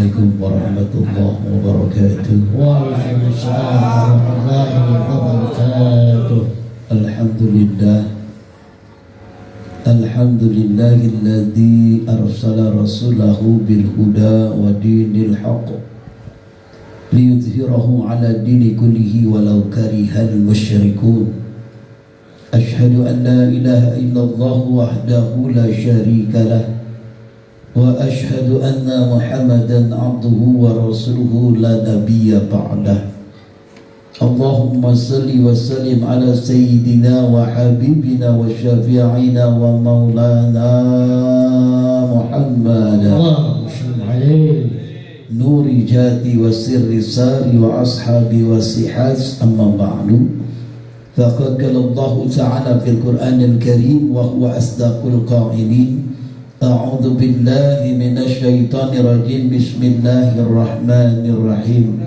Assalamualaikum warahmatullahi wabarakatuh. Waalaikumsalam warahmatullahi wabarakatuh. Alhamdulillahilladzi arsala rasulahu bil huda wa dinil haqq liyudhhirahu ala dini kullihi walau karihal musyrikun. Ashhadu an la ilaha illallah wahdahu la syarika lah wa ashhadu anna Muhammadan abduhu wa rasuluhu la nabiyya ba'dah. Allahumma salli wa sallim ala sayyidina wa habibina wa syafi'ina wa maulana Muhammad Allahumma salli alaihi nuri jati wa sirri sari wa ashabi wa sihas. Amma ba'du, faqad qala Allah ta'ala fil Qur'anil Karim wa huwa asdaqul qa'ilin. A'udzu billahi minasy syaithanir rajim. Bismillahirrahmanirrahim.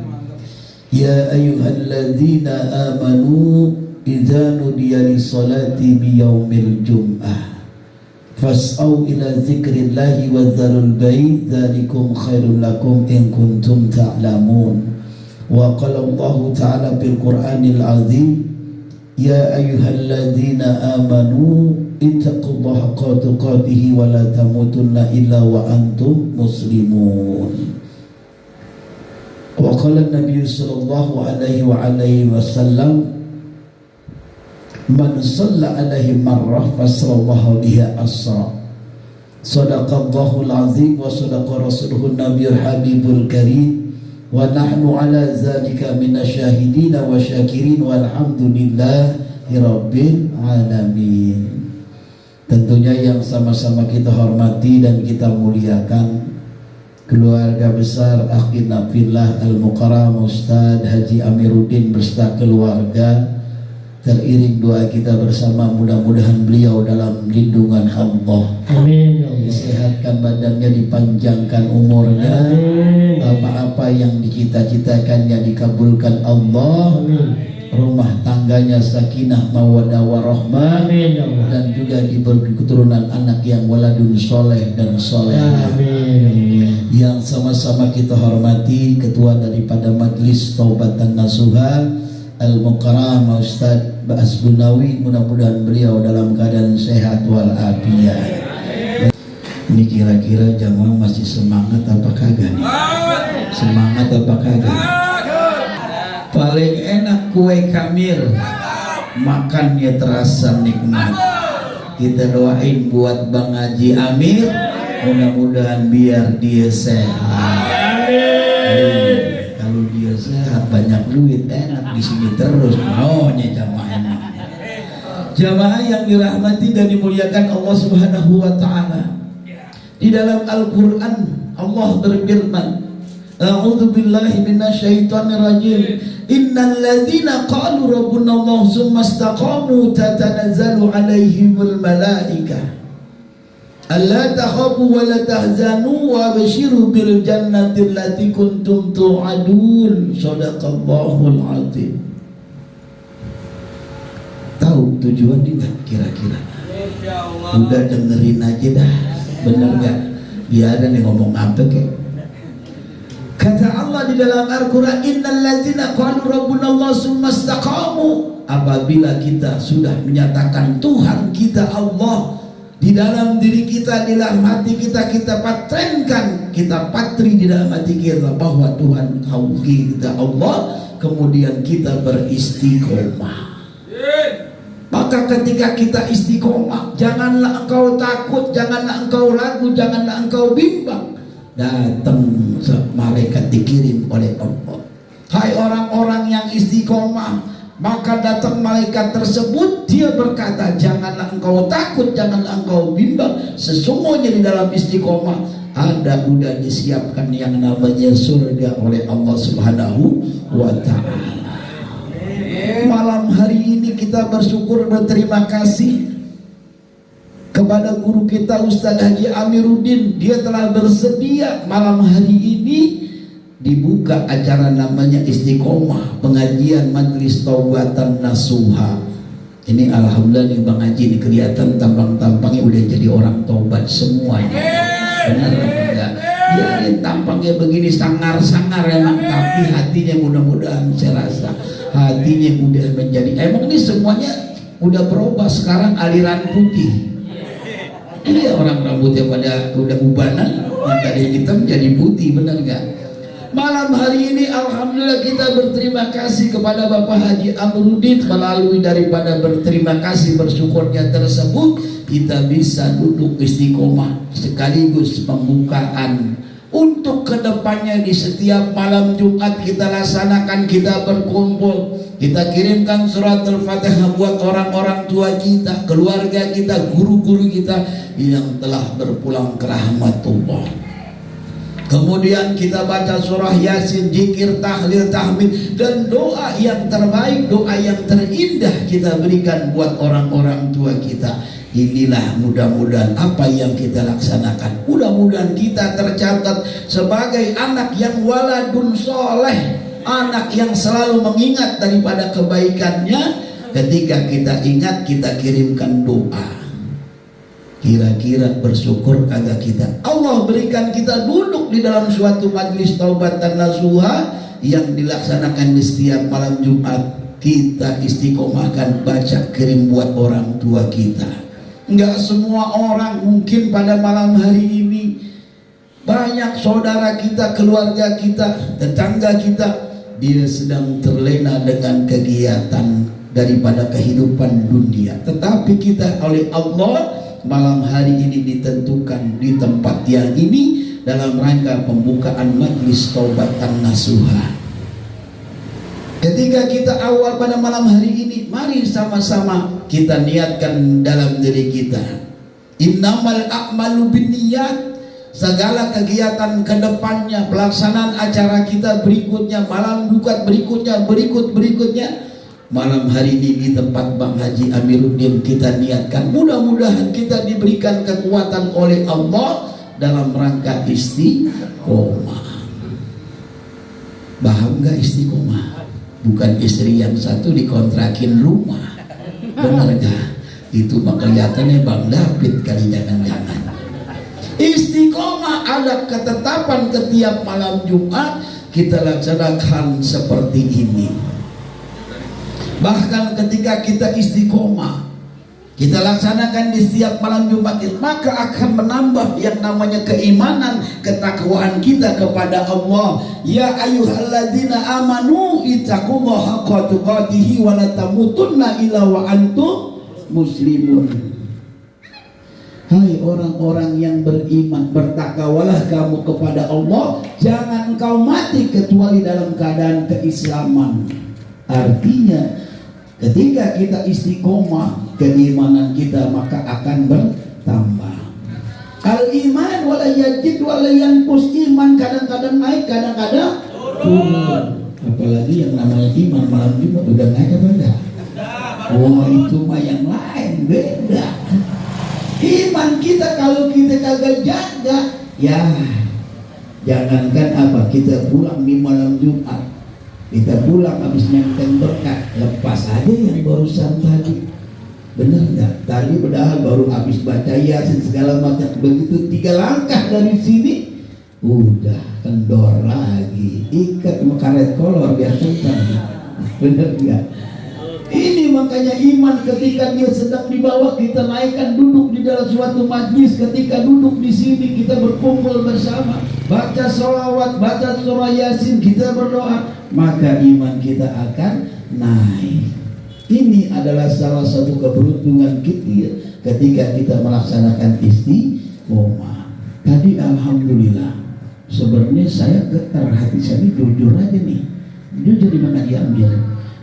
Ya ayyuhalladzina amanu idza nudiya lis-salati min yaumil jum'ah fas'au ila dzikrillahi wa dzarul bai' dzalikum khairul lakum in kuntum ta'lamun. Wa qala Allah ta'ala fil Qur'anil 'azim ya ayyuhalladzina amanu ittaqullaha haqqa tuqatih wa la tamutunna illa wa antum muslimun. Wa qala Nabi sallallahu alaihi wa alihi wasallam man shalla alaihi marrah fasallallahu biha asra. Sadaqallahul azim wa sadaqa rasuluhun nabiyul habibul karim wa nahnu ala zalika minasyahidin wa syakirin walhamdulillahi rabbil alamin. Tentunya yang sama-sama kita hormati dan kita muliakan keluarga besar Akhina Fillah Al-Mukarram Ustadz Haji Amiruddin beserta keluarga, teriring doa kita bersama, mudah-mudahan beliau dalam lindungan Allah. Amin. Disehatkan badannya, dipanjangkan umurnya, apa-apa yang dicita-citakannya dikabulkan Allah. Amin. Rumah tangganya sakinah mawaddah warahmah. Amin. Dan juga diberi keturunan anak yang waladun soleh dan solehah. Amin. Yang sama-sama kita hormati ketua daripada Majlis Taubatan Nasuha Al-Mukarram Ustadz Ba'as Bunawi, mudah-mudahan beliau dalam keadaan sehat walafiat. Ini kira-kira jamaah masih semangat apa kagak nih? Semangat apa kagak? Paling enak kue kamir, makannya terasa nikmat. Kita doain buat Bang Haji Amir, mudah-mudahan biar dia sehat. Amin. Kalau dia sehat, banyak duit, enak di sini terus maunya jamaah. Jamaah yang dirahmati dan dimuliakan Allah Subhanahu wa taala. Di dalam Al-Qur'an Allah berfirman, a'udzu billahi minasyaitonir rajim. Innal ladzina qalu rabbuna Allah tsumma istaqamu tatanazzalu 'alaihimul malaikah alla takhafu wa la tahzanu wa basyiru bil jannati allati kuntum tu'adun. Shadaqallahul 'azim. Tahu tujuannya enggak kira-kira? Udah dengerin aja dah. Bener enggak? Dia ada nih ngomong apa kek? Kata Allah di dalam Al-Quran, innal ladzina qalu rabbuna Allah tsumma istaqamu. Apabila kita sudah menyatakan Tuhan kita Allah di dalam diri kita, di dalam hati kita, kita patrenkan, kita patri di dalam hati kita bahwa Tuhan kita Allah, kemudian kita beristiqomah. Maka ketika kita istiqomah, janganlah engkau takut, janganlah engkau ragu, janganlah engkau bimbang. Datang malaikat dikirim oleh Allah. Hai orang-orang yang istiqomah, maka datang malaikat tersebut, dia berkata, janganlah engkau takut, janganlah engkau bimbang. Sesungguhnya di dalam istiqomah ada udah disiapkan yang namanya surga oleh Allah Subhanahu wa ta'ala. Malam hari ini kita bersyukur, berterima kasih kepada guru kita Ustadz Haji Amiruddin. Dia telah bersedia malam hari ini dibuka acara namanya Istiqomah, pengajian Majlis Taubatan Nasuha. Ini alhamdulillah nih Bang Haji, ini kelihatan tampang-tampangnya udah jadi orang taubat semuanya. Benar apa enggak? biarin tampangnya begini sangar-sangar emang, tapi hatinya mudah-mudahan saya rasa hatinya udah menjadi, emang ini semuanya udah berubah sekarang aliran putih. Ini orang rambutnya pada udah ubanan, yang tadi hitam jadi putih, benar nggak? Malam hari ini alhamdulillah kita berterima kasih kepada Bapak Haji Amrudin, melalui daripada berterima kasih bersyukurnya tersebut kita bisa duduk istiqomah sekaligus pembukaan untuk kedepannya. Di setiap malam Jumat kita laksanakan, kita berkumpul, kita kirimkan surat Al-Fatihah buat orang-orang tua kita, keluarga kita, guru-guru kita yang telah berpulang ke rahmatullah. Kemudian kita baca surah Yasin, zikir, tahlil, tahmid, dan doa yang terbaik, doa yang terindah kita berikan buat orang-orang tua kita. Inilah mudah-mudahan apa yang kita laksanakan. Mudah-mudahan kita tercatat sebagai anak yang waladun soleh, anak yang selalu mengingat daripada kebaikannya. Ketika kita ingat, kita kirimkan doa. Kira-kira bersyukur kagak kita? Allah berikan kita duduk di dalam suatu majlis taubatan nasuha yang dilaksanakan di setiap malam Jumat. Kita istiqomahkan baca, kirim buat orang tua kita. Enggak semua orang mungkin pada malam hari ini, banyak saudara kita, keluarga kita, tetangga kita, dia sedang terlena dengan kegiatan daripada kehidupan dunia. Tetapi kita oleh Allah malam hari ini ditentukan di tempat yang ini dalam rangka pembukaan majlis taubatan nasuha. Ketika kita awal pada malam hari ini, mari sama-sama kita niatkan dalam diri kita, innamal a'malu binniyat. Segala kegiatan kedepannya, pelaksanaan acara kita berikutnya, malam dukat berikutnya, berikutnya, malam hari ini di tempat Bang Haji Amiruddin kita niatkan, mudah-mudahan kita diberikan kekuatan oleh Allah dalam rangka istiqomah. Paham gak istiqomah? Bukan istri yang satu dikontrakin rumah, benar gak? Itu mah kelihatannya Bang David kali, jangan-jangan. Istiqomah ada ketetapan setiap malam Jumat kita laksanakan seperti ini. Bahkan ketika kita istiqomah, kita laksanakan di setiap malam Jumat, maka akan menambah yang namanya keimanan, ketakwaan kita kepada Allah. Ya ayyuhalladzina amanu ittaqullaha haqqa tuqatih wa la tamutunna illa wa antum muslimun. Hai orang-orang yang beriman, bertakwalah kamu kepada Allah, jangan engkau mati kecuali dalam keadaan keislaman. Artinya ketika kita istiqomah, keimanan kita maka akan bertambah. Al-iman wala yazid wala yanqus, iman kadang-kadang naik, kadang-kadang turun. Apalagi yang namanya iman malam Jumat udah naik apa enggak? Wah, itu mah yang lain, beda. Iman kita kalau kita kagak jaga, ya jangankan apa, kita pulang di malam Jumat, kita pulang habis nyenteng berkat, lepas aja yang barusan tadi, benar nggak? Tadi padahal baru habis baca Yasin segala macam, begitu 3 langkah dari sini udah kendor lagi, ikat sama karet kolor biar tentang, benar nggak? Ini makanya iman ketika dia sedang di bawah kita naikkan, duduk di dalam suatu majlis, ketika duduk di sini kita berkumpul bersama, baca sholawat, baca surah Yasin, kita berdoa, maka iman kita akan naik. Ini adalah salah satu keberuntungan kita ketika kita melaksanakan istiqomah. Tadi alhamdulillah, sebenarnya saya getar hati saya ini, jujur aja nih, jujur di mana diambil.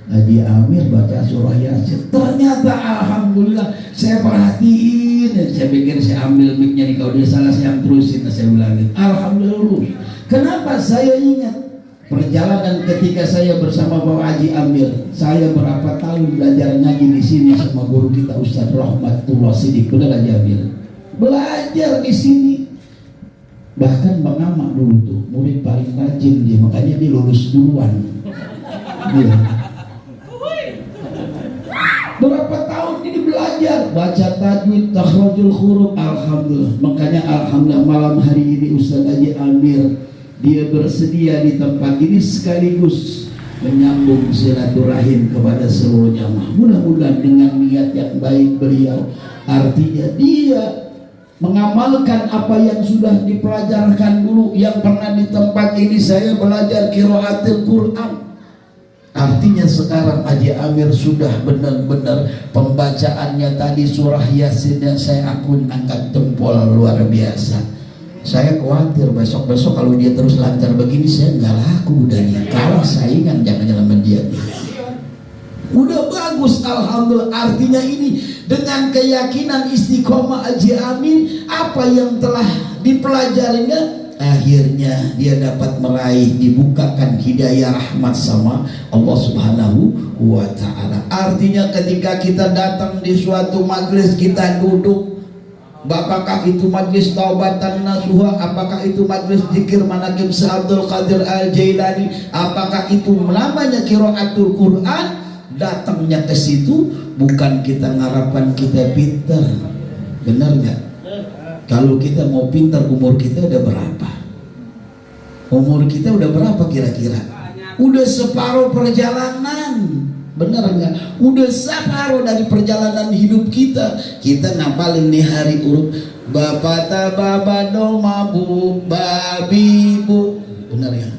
Haji Amir baca surah Yasin, ternyata alhamdulillah saya perhatiin, saya pikir saya ambil mic-nya nih, kalau dia salah saya terusin, saya bilangin alhamdulillah. Kenapa saya ingat perjalanan ketika saya bersama Pak Haji Amir, saya berapa tahun belajar ngaji di sini sama guru kita Ustaz Rahmatullah Siddiq, benar Haji Amir, belajar di sini. Bahkan Bang Amak dulu tuh murid paling rajin dia, makanya dia lulus duluan. Dia berapa tahun ini belajar belajar baca tajwid, takhrajul huruf. Alhamdulillah. Makanya alhamdulillah malam hari ini Ustaz Haji Amir dia bersedia di tempat ini sekaligus menyambung silaturahim kepada seluruh jamaah. Mudah-mudahan dengan niat yang baik beliau, artinya dia mengamalkan apa yang sudah dipelajarkan dulu. Yang pernah di tempat ini saya belajar qiraatul Quran, artinya sekarang Haji Amir sudah benar-benar pembacaannya tadi surah Yasin yang saya akun angkat jempol luar biasa. Saya khawatir besok-besok kalau dia terus lancar begini saya nggak laku udah nih, kalah saingan jangan sama dia. Udah bagus alhamdulillah. Artinya ini dengan keyakinan istiqomah Haji Amin, apa yang telah dipelajarinya akhirnya dia dapat meraih, dibukakan hidayah rahmat sama Allah Subhanahu wa ta'ala. Artinya ketika kita datang di suatu majelis, kita duduk, apakah itu majlis taubatan nasuha, apakah itu majlis zikir manaqib Abdul Qadir Al-Jailani, apakah itu namanya qiraatul Quran, datangnya ke situ bukan kita ngharapkan kita pintar. Benar nggak? Kalau kita mau pintar, umur kita udah berapa? Umur kita udah berapa kira-kira? Udah separuh perjalanan. Benar enggak? Udah separuh dari perjalanan hidup kita. Kita ngapalin nih hari urut Bapak tababa doma bu babi bu. Benar ya?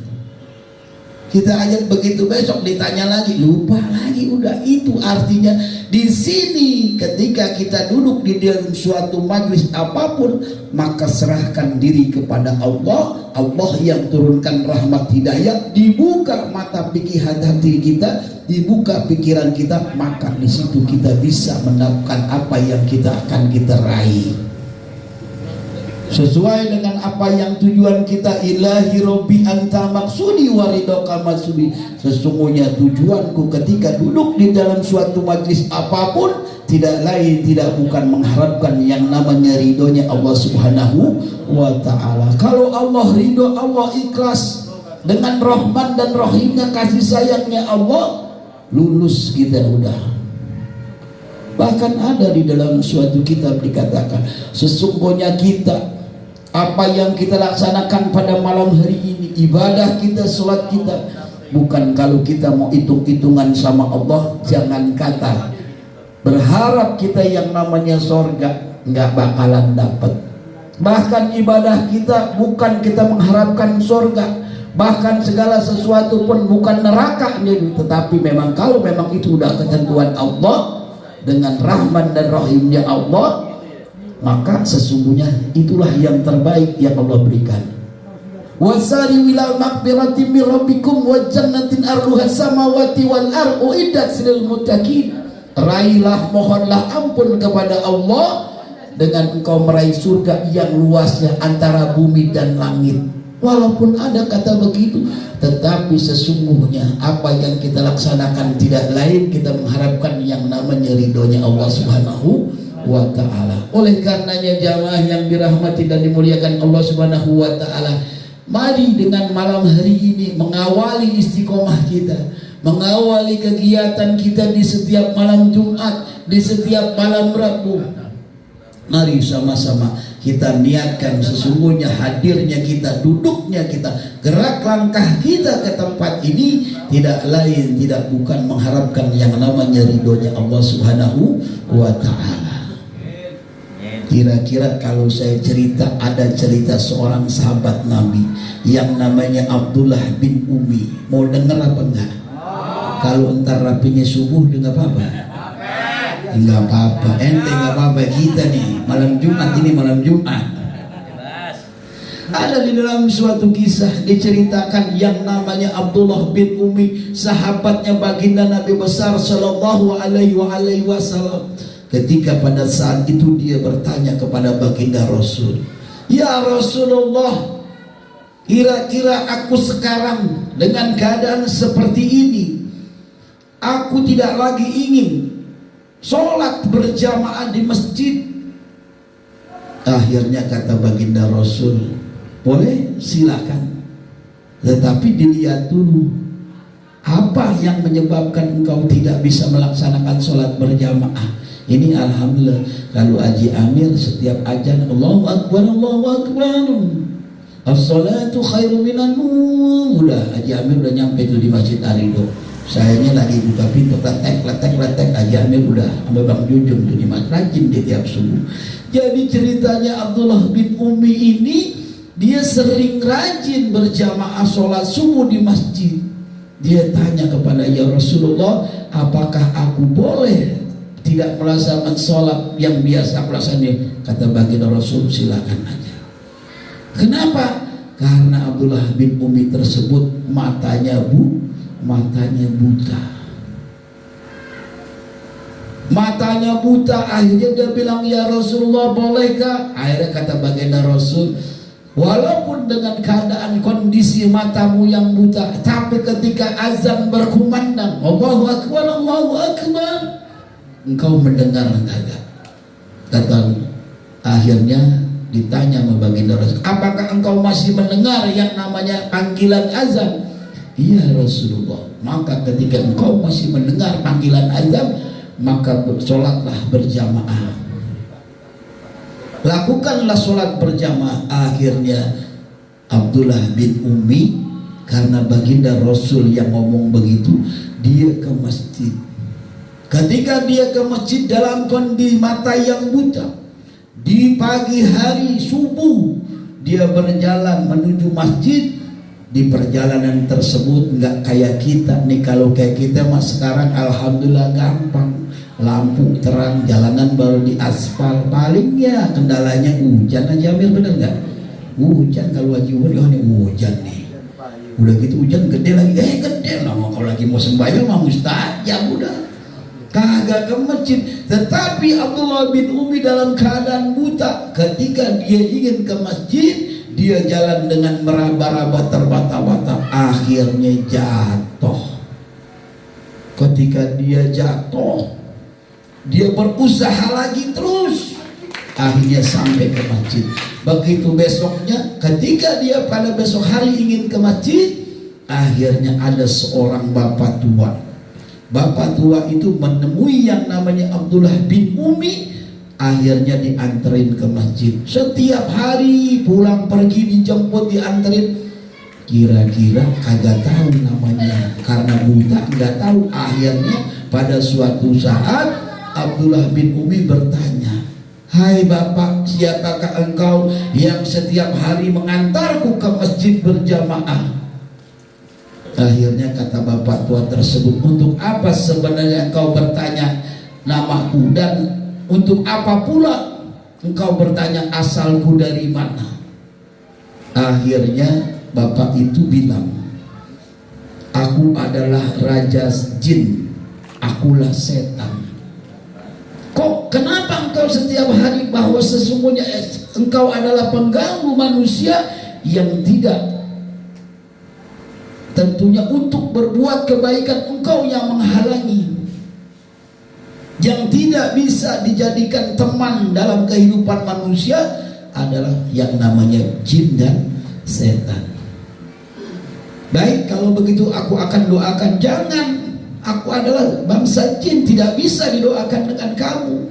Kita ayat begitu, besok ditanya lagi lupa lagi. Udah, itu artinya di sini ketika kita duduk di dalam suatu majlis apapun, maka serahkan diri kepada Allah. Allah yang turunkan rahmat hidayah, dibuka mata pikiran hati kita, dibuka pikiran kita, maka di situ kita bisa mendapatkan apa yang kita raih sesuai dengan apa yang tujuan kita. Ilahi Robbi anta maksudi waridoka maksudi. Sesungguhnya tujuanku ketika duduk di dalam suatu majlis apapun tidak lain tidak bukan mengharapkan yang namanya ridhonya Allah Subhanahu wa ta'ala. Kalau Allah ridho, Allah ikhlas dengan rahman dan rahimnya, kasih sayangnya Allah, lulus kita udah. Bahkan ada di dalam suatu kitab dikatakan, sesungguhnya kita apa yang kita laksanakan pada malam hari ini, ibadah kita, sholat kita, bukan kalau kita mau hitung-hitungan sama Allah, jangan kata berharap kita yang namanya sorga, nggak bakalan dapat. Bahkan ibadah kita bukan kita mengharapkan sorga, bahkan segala sesuatu pun bukan neraka nih, tetapi memang kalau memang itu udah ketentuan Allah dengan rahman dan rahimnya Allah, maka sesungguhnya itulah yang terbaik yang Allah berikan. Wasari ila maghfiratin min rabbikum wa jannatin arduha samawati wal ardu uiddat lil muttaqin. Raihlah, mohonlah ampun kepada Allah dengan engkau meraih surga yang luasnya antara bumi dan langit. Walaupun ada kata begitu, tetapi sesungguhnya apa yang kita laksanakan tidak lain kita mengharapkan yang namanya ridhonya Allah Subhanahu wa ta'ala. Oleh karenanya jamaah yang dirahmati dan dimuliakan Allah Subhanahu wa ta'ala, mari dengan malam hari ini mengawali istiqomah kita, mengawali kegiatan kita di setiap malam Jumat, di setiap malam Rabu. Mari sama-sama kita niatkan sesungguhnya hadirnya kita, duduknya kita, gerak langkah kita ke tempat ini tidak lain tidak bukan mengharapkan yang namanya ridhonya Allah Subhanahu wa ta'ala. Kira-kira kalau saya cerita, ada cerita seorang sahabat Nabi yang namanya Abdullah bin Umi. Mau dengar apa enggak? Kalau entar rapinya subuh enggak apa-apa. Enggak apa-apa, ente enggak apa-apa. Kita nih malam Jumat ini malam Jumat. Ada di dalam suatu kisah diceritakan yang namanya Abdullah bin Umi, sahabatnya baginda Nabi besar sallallahu alaihi wasallam. Ketika pada saat itu dia bertanya kepada baginda Rasul, ya Rasulullah, kira-kira aku sekarang dengan keadaan seperti ini, aku tidak lagi ingin sholat berjamaah di masjid. Akhirnya kata baginda Rasul, boleh silakan, tetapi dilihat dulu apa yang menyebabkan engkau tidak bisa melaksanakan sholat berjamaah. Ini alhamdulillah kalau Haji Amir setiap ajan Allahu Akbar, Allahu Akbar, as-salatu khairu minan nawm. Udah Haji Amir udah nyampe tuh di Masjid Arido. Sayanya lagi buka pintu, letek, Haji Amir udah sama Bang Junjung tuh di masjid, rajin di tiap subuh. Jadi ceritanya Abdullah bin Umi ini dia sering rajin berjamaah sholat subuh di masjid. Dia tanya kepada ya Rasulullah, apakah aku boleh tidak melaksanakan sholat yang biasa aku laksanakan? Kata baginda Rasul, silakan aja. Kenapa? Karena Abdullah bin Umi tersebut matanya buta. Matanya buta. Akhirnya dia bilang, ya Rasulullah bolehkah? Akhirnya kata baginda Rasul, walaupun dengan keadaan kondisi matamu yang buta, tapi ketika azan berkumandang Allahu Akbar, Allahu Akbar, engkau mendengar enggak? Kata, akhirnya ditanya sama baginda Rasul, apakah engkau masih mendengar yang namanya panggilan azan? Iya Rasulullah. Maka ketika engkau masih mendengar panggilan azan, maka sholatlah berjamaah. Lakukanlah sholat berjamaah. Akhirnya Abdullah bin Umi, karena baginda Rasul yang ngomong begitu, dia ke masjid. Ketika dia ke masjid dalam kondisi mata yang buta, di pagi hari subuh dia berjalan menuju masjid. Di perjalanan tersebut nggak kayak kita nih. Kalau kayak kita mas sekarang alhamdulillah gampang, lampu terang, jalanan baru di aspal. Paling ya kendalanya hujan aja. Amir bener nggak? Hujan. Kalau Haji Umar ini hujan nih, udah gitu hujan gede lagi, gede lah. Kalau lagi mau sembahyang mah mustajab, udah kagak ke masjid. Tetapi Abdullah bin Umi dalam keadaan buta, ketika dia ingin ke masjid, dia jalan dengan meraba-raba terbata-bata, akhirnya jatuh. Ketika dia jatuh, dia berusaha lagi terus, akhirnya sampai ke masjid. Begitu besoknya, ketika dia pada besok hari ingin ke masjid, akhirnya ada seorang bapak tua. Bapak tua itu menemui yang namanya Abdullah bin Umi. Akhirnya dianterin ke masjid. Setiap hari pulang pergi dijemput, dianterin. Kira-kira kagak tahu namanya, karena buta nggak tahu. Akhirnya pada suatu saat Abdullah bin Umi bertanya, hai bapak, siapakah engkau yang setiap hari mengantarku ke masjid berjamaah? Akhirnya kata bapak tua tersebut, untuk apa sebenarnya engkau bertanya namaku, dan untuk apa pula engkau bertanya asalku dari mana? Akhirnya bapak itu bilang, aku adalah raja jin, akulah setan. Kok kenapa engkau setiap hari bahwa sesungguhnya engkau adalah pengganggu manusia yang tidak tentunya untuk berbuat kebaikan, engkau yang menghalangi. Yang tidak bisa dijadikan teman dalam kehidupan manusia adalah yang namanya jin dan setan. Baik, kalau begitu aku akan doakan. Jangan, aku adalah bangsa jin, tidak bisa didoakan dengan kamu.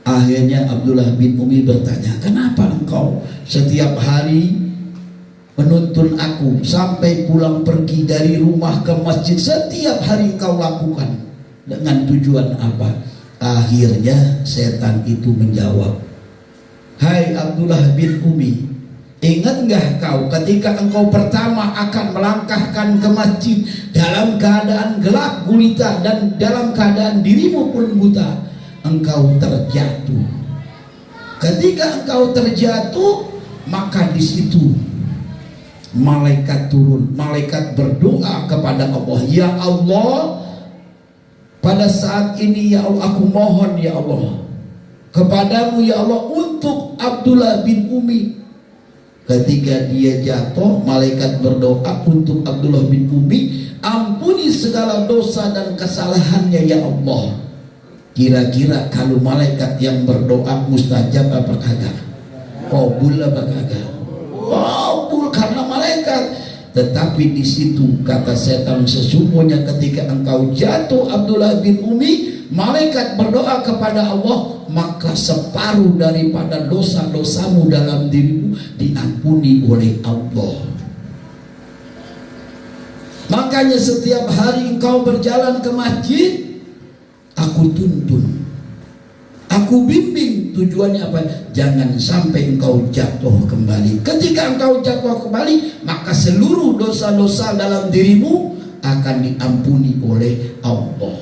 Akhirnya Abdullah bin Umi bertanya, kenapa engkau setiap hari menuntun aku sampai pulang pergi dari rumah ke masjid? Setiap hari engkau lakukan dengan tujuan apa? Akhirnya setan itu menjawab, hai Abdullah bin Umi, ingat nggak kau ketika engkau pertama akan melangkahkan ke masjid dalam keadaan gelap gulita dan dalam keadaan dirimu pun buta, engkau terjatuh. Ketika engkau terjatuh, maka di situ malaikat turun, malaikat berdoa kepada Allah, ya Allah, pada saat ini ya Allah, aku mohon ya Allah kepadamu ya Allah untuk Abdullah bin Umi. Ketika dia jatuh, malaikat berdoa untuk Abdullah bin Umi, ampuni segala dosa dan kesalahannya ya Allah. Kira-kira kalau malaikat yang berdoa mustajab apa kagak? Qabul apa kagak? Qabul, karena malaikat. Tetapi di situ kata setan, sesungguhnya ketika engkau jatuh Abdullah bin Umi, malaikat berdoa kepada Allah, maka separuh daripada dosa-dosamu dalam dirimu diampuni oleh Allah. Makanya setiap hari engkau berjalan ke masjid, aku tuntun, aku bimbing. Tujuannya apa? Jangan sampai engkau jatuh kembali. Ketika engkau jatuh kembali, maka seluruh dosa-dosa dalam dirimu akan diampuni oleh Allah.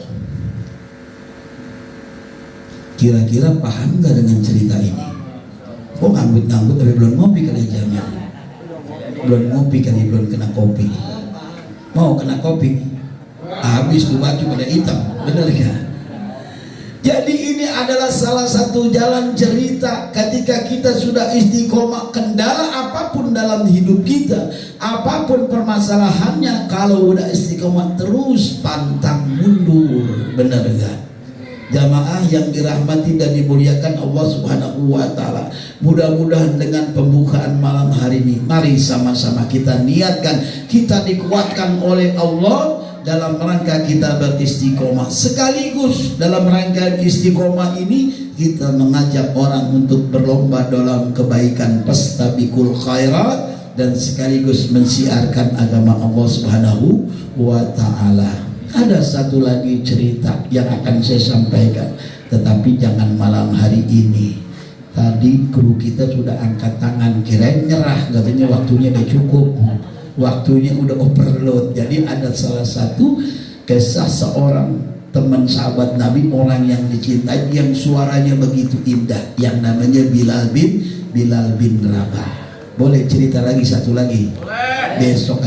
Kira-kira paham gak dengan cerita ini? Kok nganggut-nganggut tapi belum ngopi kali jamnya? Belum ngopi kali, belum kena kopi. Mau kena kopi? Habis tuh baju pada hitam, bener gak? Jadi ini adalah salah satu jalan cerita ketika kita sudah istiqomah. Kendala apapun dalam hidup kita, apapun permasalahannya, kalau udah istiqomah terus pantang mundur, benar gak? Jamaah yang dirahmati dan dimuliakan Allah Subhanahu wa Ta'ala, mudah-mudahan dengan pembukaan malam hari ini, mari sama-sama kita niatkan, kita dikuatkan oleh Allah dalam rangka kita beristiqomah. Sekaligus dalam rangka istiqomah ini kita mengajak orang untuk berlomba dalam kebaikan, fastabiqul khairat, dan sekaligus mensiarkan agama Allah Subhanahu wa Ta'ala. Ada satu lagi cerita yang akan saya sampaikan, tetapi jangan malam hari ini. Tadi kru kita sudah angkat tangan, kirain nyerah, katanya waktunya udah cukup, waktunya udah overload. Jadi ada salah satu kisah seorang teman sahabat Nabi, orang yang dicintai, yang suaranya begitu indah, yang namanya Bilal bin Rabah. Boleh cerita lagi satu lagi? Boleh. Besok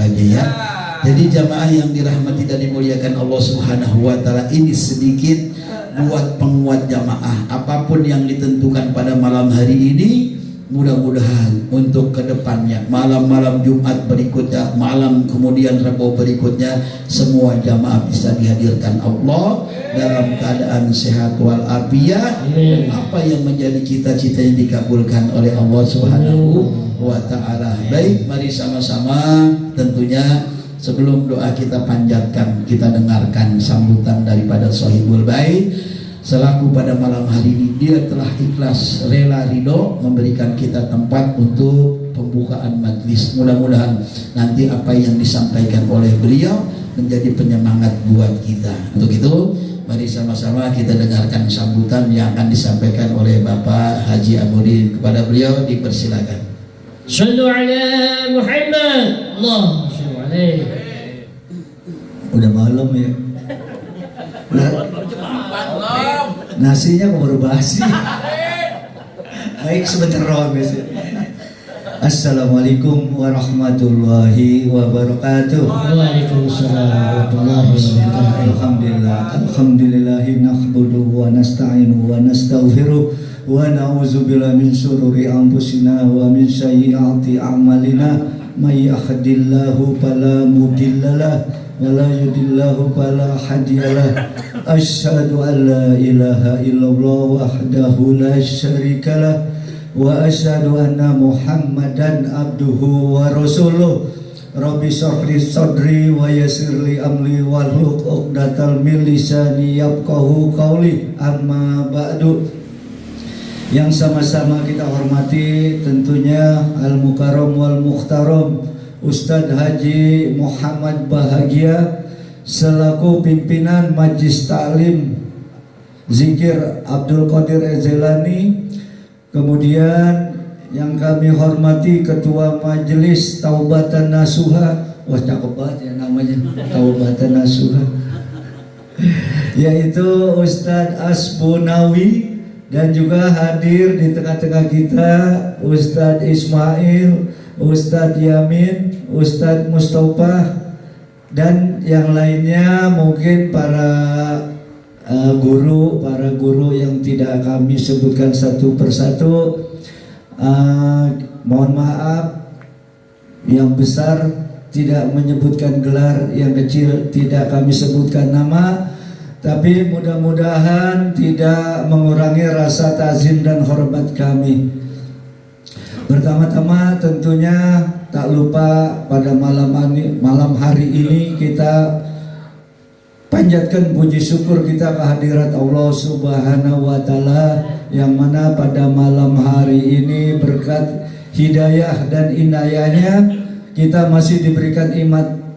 aja ya. Jadi jamaah yang dirahmati dan dimuliakan Allah Subhanahu wa Ta'ala, ini sedikit buat penguat jamaah. Apapun yang ditentukan pada malam hari ini, mudah-mudahan untuk kedepannya, malam-malam Jumat berikutnya, malam kemudian Rabu berikutnya, semua jamaah bisa dihadirkan Allah dalam keadaan sehat walafiat. Apa yang menjadi cita-cita yang dikabulkan oleh Allah Subhanahu wa Ta'ala. Baik, mari sama-sama tentunya sebelum doa kita panjatkan, kita dengarkan sambutan daripada Sohibul Bait. Selaku pada malam hari ini dia telah ikhlas, rela, ridho memberikan kita tempat untuk pembukaan majlis. Mudah-mudahan nanti apa yang disampaikan oleh beliau menjadi penyemangat buat kita. Untuk itu mari sama-sama kita dengarkan sambutan yang akan disampaikan oleh Bapak Haji Amudin. Kepada beliau dipersilakan. Sallu ala Muhammad. Allahumma salli alaihi. Udah malam ya. Nasinya kok baru basi. Baik, sebentar doang guys. Assalamualaikum warahmatullahi wabarakatuh. Waalaikumsalam warahmatullahi wabarakatuh. Alhamdulillahi nahmaduhu wa nasta'inu wa nastaghfiruh wa na'udzu billahi min syururi anfusina wa min sayyiati a'malina. May yahdihillahu fala mudhillalah wa la yudhillahu fala hadiyalah. Asyhadu an la ilaha illallah wahdahu la syarikalah wa asyhadu anna Muhammadan abduhu wa rasuluh. Rabbi shrah sadri wa yassir li amri wahlul 'uqdatal min lisani yafqahu qawli. Amma ba'du. Yang sama-sama kita hormati tentunya Al-Mukarram wal Mukhtaram Ustadz Haji Muhammad Bahagia selaku pimpinan Majlis Ta'lim Zikir Abdul Qadir Ezelani. Kemudian yang kami hormati Ketua Majelis Taubatan Nasuha. Wah, cakep banget ya namanya, Taubatan Nasuha, yaitu Ustadz Asbunawi. Dan juga hadir di tengah-tengah kita Ustadz Ismail, Ustadz Yamin, Ustadz Mustafa, dan yang lainnya mungkin para guru yang tidak kami sebutkan satu persatu. Mohon maaf, yang besar tidak menyebutkan gelar, yang kecil tidak kami sebutkan nama. Tapi mudah-mudahan tidak mengurangi rasa ta'zim dan hormat kami. Pertama-tama tentunya tak lupa pada malam hari ini kita Panjatkan puji syukur kita kehadirat Allah Subhanahu wa Ta'ala, yang mana pada malam hari ini berkat hidayah dan inayahnya kita masih diberikan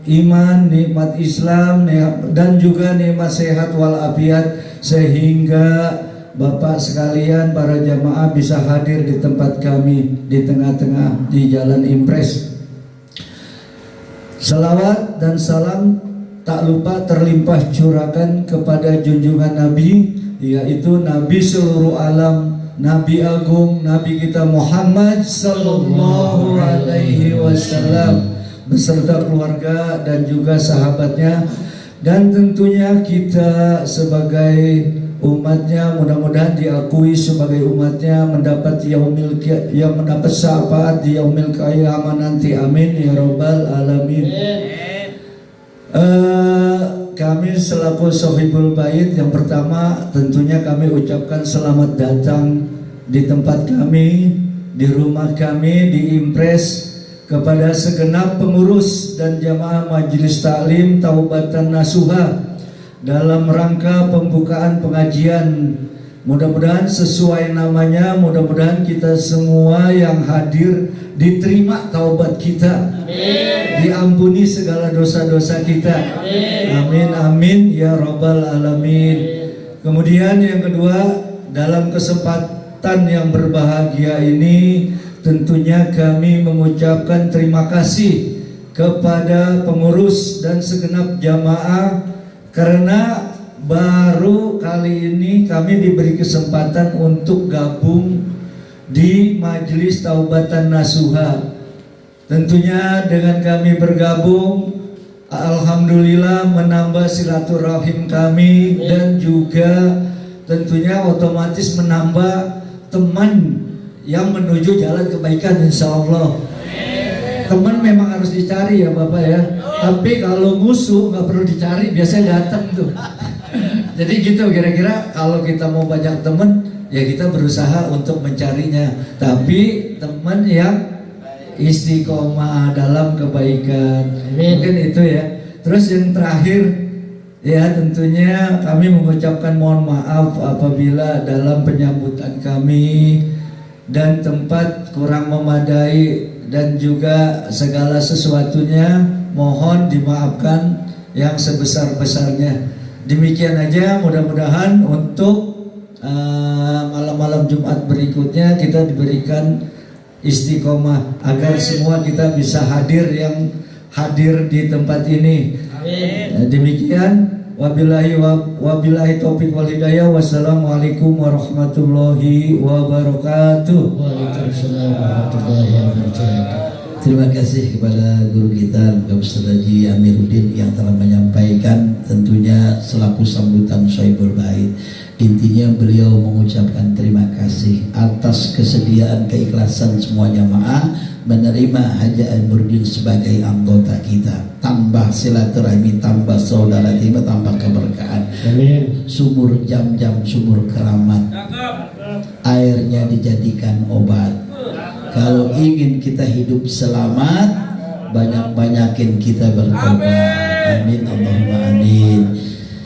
iman, nikmat Islam, dan juga nikmat sehat walafiat, sehingga Bapak sekalian, para jamaah bisa hadir di tempat kami di tengah-tengah di Jalan Impres. Salawat dan salam tak lupa terlimpah curahkan kepada junjungan Nabi, yaitu Nabi seluruh alam, Nabi Agung, Nabi kita Muhammad Sallallahu Alaihi Wasallam, beserta keluarga dan juga sahabatnya. Dan tentunya kita sebagai umatnya, mudah-mudahan diakui sebagai umatnya, mendapat yang mendapat syafaat di yaumil qiyamah nanti, amin ya rabbal alamin. Kami selaku Sohibul Bait, yang pertama tentunya kami ucapkan selamat datang di tempat kami, di rumah kami, di Impres, kepada segenap pengurus dan jamaah Majelis Taklim Taubatan Nasuha dalam rangka pembukaan pengajian. Mudah-mudahan sesuai namanya, mudah-mudahan kita semua yang hadir diterima taubat kita, diampuni segala dosa-dosa kita, amin amin ya rabbal alamin. Kemudian yang kedua, dalam kesempatan yang berbahagia ini tentunya kami mengucapkan terima kasih kepada pengurus dan segenap jamaah, karena baru kali ini kami diberi kesempatan untuk gabung di Majelis Taubatan Nasuha. Tentunya dengan kami bergabung, alhamdulillah menambah silaturahim kami, dan juga tentunya otomatis menambah teman yang menuju jalan kebaikan, insya Allah. Teman memang harus dicari ya Bapak ya, tapi kalau musuh nggak perlu dicari, biasanya datang tuh. Jadi gitu kira-kira, kalau kita mau banyak teman ya kita berusaha untuk mencarinya, tapi teman yang istiqomah dalam kebaikan. Mungkin itu ya. Terus yang terakhir ya, tentunya kami mengucapkan mohon maaf apabila dalam penyambutan kami dan tempat kurang memadai dan juga segala sesuatunya mohon dimaafkan yang sebesar-besarnya. Demikian aja, mudah-mudahan untuk malam-malam Jumat berikutnya kita diberikan istiqomah agar semua kita bisa hadir, yang hadir di tempat ini. Amin. Demikian, wabillahi taufiq wal hidayah. Wassalamualaikum warahmatullahi wabarakatuh. Waalaikumsalam warahmatullahi wabarakatuh. Terima kasih kepada guru kita Bapak Haji Amiruddin yang telah menyampaikan tentunya selaku sambutan Sohibul Bait. Intinya beliau mengucapkan terima kasih atas kesediaan, keikhlasan semua jamaah menerima Haji Amiruddin sebagai anggota kita. Tambah silaturahmi, tambah saudara tiba, tambah keberkahan. Amin. Sumur jam-jam, sumur keramat, airnya dijadikan obat. Kalau ingin kita hidup selamat, banyak-banyakin kita bertobat. Amin Allahumma amin.